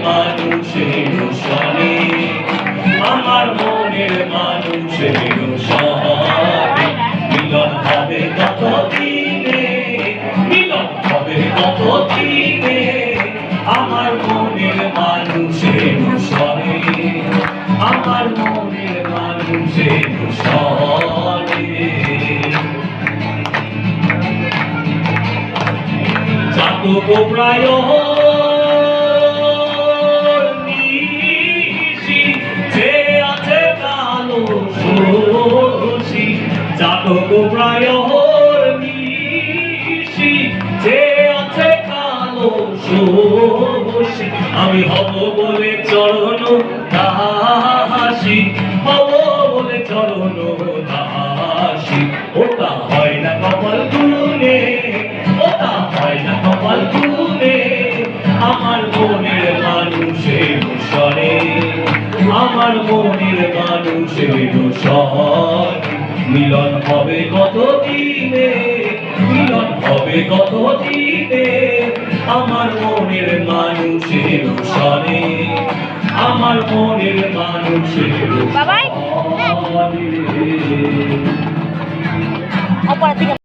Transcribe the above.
মানুষের সনে, আমার মনের মানুষের সনে মিলন হবে কত দিনে, মিলন হবে কত দিনে আমার মনের মানুষের সনে, আমার মনের মানুষের সনে। চাতক প্রায় নিশি যে আছে কালো শশী, চাতক প্রায় নিশি যে আছে কালো শশী, আমি হব বলে চরণ দাসী, হব বলে চরণ দাসী। ওটা হয় না কপাল গুনে, ওটা হয় না কপাল গুনে আমার মনের মানুষের সনে, আমার মনের মানুষের সনে মিলন হবে কত দিনে, মিলন হবে কত দিনে আমার মনের মানুষের সনে, আমার মনের মানুষের সনে।